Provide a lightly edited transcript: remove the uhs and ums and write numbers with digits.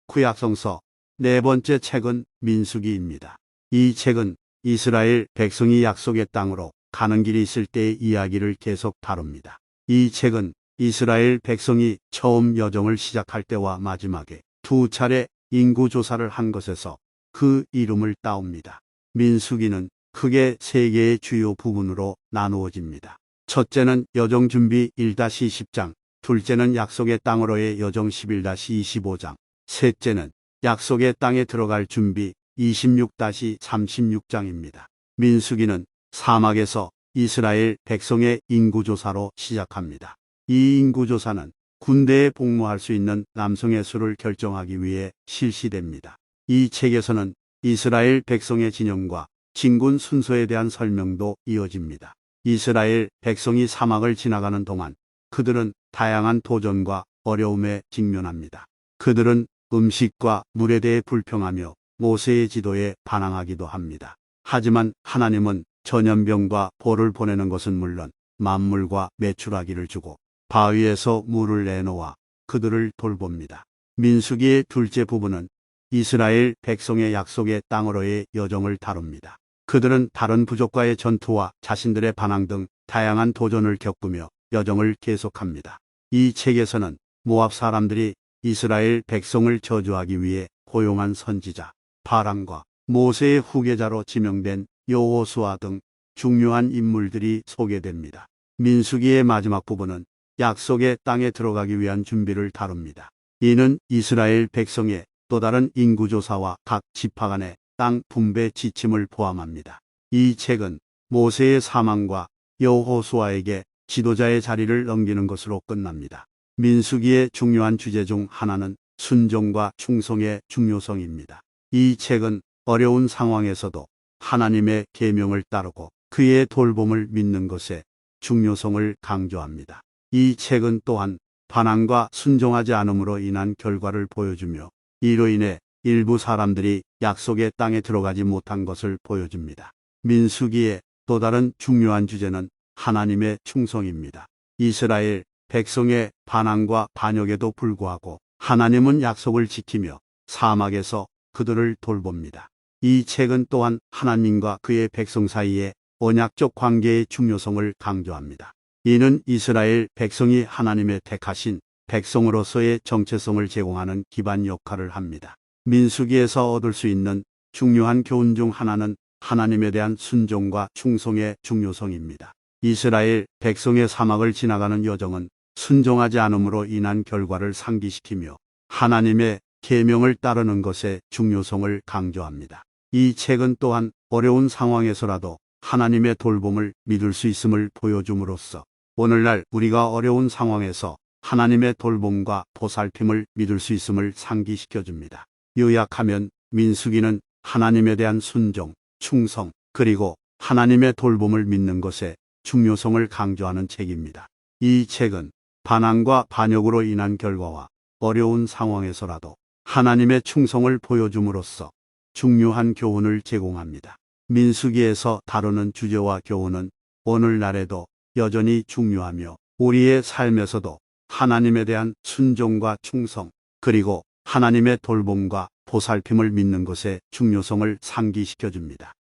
구약성서 네 번째 책은 민수기입니다. 이 책은 이스라엘 백성이 약속의 땅으로 가는 길이 있을 때의 이야기를 계속 다룹니다. 이 책은 이스라엘 백성이 처음 여정을 시작할 때와 마지막에 두 차례 인구조사를 한 것에서 그 이름을 따옵니다. 민수기는 크게 세 개의 주요 부분으로 나누어집니다. 첫째는 여정준비 1-10장, 둘째는 약속의 땅으로의 여정 11-25장, 셋째는 약속의 땅에 들어갈 준비 26-36장입니다. 민수기는 사막에서 이스라엘 백성의 인구조사로 시작합니다. 이 인구조사는 군대에 복무할 수 있는 남성의 수를 결정하기 위해 실시됩니다. 이 책에서는 이스라엘 백성의 진영과 진군 순서에 대한 설명도 이어집니다. 이스라엘 백성이 사막을 지나가는 동안 그들은 다양한 도전과 어려움에 직면합니다. 그들은 음식과 물에 대해 불평하며 모세의 지도에 반항하기도 합니다. 하지만 하나님은 전염병과 볼을 보내는 것은 물론 만물과 메추라기를 주고 바위에서 물을 내놓아 그들을 돌봅니다. 민수기의 둘째 부분은 이스라엘 백성의 약속의 땅으로의 여정을 다룹니다. 그들은 다른 부족과의 전투와 자신들의 반항 등 다양한 도전을 겪으며 여정을 계속합니다. 이 책에서는 모압 사람들이 이스라엘 백성을 저주하기 위해 고용한 선지자 바람과 모세의 후계자로 지명된 여호수아 등 중요한 인물들이 소개됩니다. 민수기의 마지막 부분은 약속의 땅에 들어가기 위한 준비를 다룹니다. 이는 이스라엘 백성의 또 다른 인구조사와 각 지파 간의 땅 분배 지침을 포함합니다. 이 책은 모세의 사망과 여호수아에게 지도자의 자리를 넘기는 것으로 끝납니다. 민수기의 중요한 주제 중 하나는 순종과 충성의 중요성입니다. 이 책은 어려운 상황에서도 하나님의 계명을 따르고 그의 돌봄을 믿는 것의 중요성을 강조합니다. 이 책은 또한 반항과 순종하지 않음으로 인한 결과를 보여주며 이로 인해 일부 사람들이 약속의 땅에 들어가지 못한 것을 보여줍니다. 민수기의 또 다른 중요한 주제는 하나님의 충성입니다. 이스라엘 백성의 반항과 반역에도 불구하고 하나님은 약속을 지키며 사막에서 그들을 돌봅니다. 이 책은 또한 하나님과 그의 백성 사이의 언약적 관계의 중요성을 강조합니다. 이는 이스라엘 백성이 하나님의 택하신 백성으로서의 정체성을 제공하는 기반 역할을 합니다. 민수기에서 얻을 수 있는 중요한 교훈 중 하나는 하나님에 대한 순종과 충성의 중요성입니다. 이스라엘 백성의 사막을 지나가는 여정은 순종하지 않음으로 인한 결과를 상기시키며 하나님의 계명을 따르는 것의 중요성을 강조합니다. 이 책은 또한 어려운 상황에서라도 하나님의 돌봄을 믿을 수 있음을 보여줌으로써 오늘날 우리가 어려운 상황에서 하나님의 돌봄과 보살핌을 믿을 수 있음을 상기시켜줍니다. 요약하면 민수기는 하나님에 대한 순종, 충성, 그리고 하나님의 돌봄을 믿는 것의 중요성을 강조하는 책입니다. 이 책은 반항과 반역으로 인한 결과와 어려운 상황에서라도 하나님의 충성을 보여줌으로써 중요한 교훈을 제공합니다. 민수기에서 다루는 주제와 교훈은 오늘날에도 여전히 중요하며 우리의 삶에서도 하나님에 대한 순종과 충성, 그리고 하나님의 돌봄과 보살핌을 믿는 것의 중요성을 상기시켜줍니다.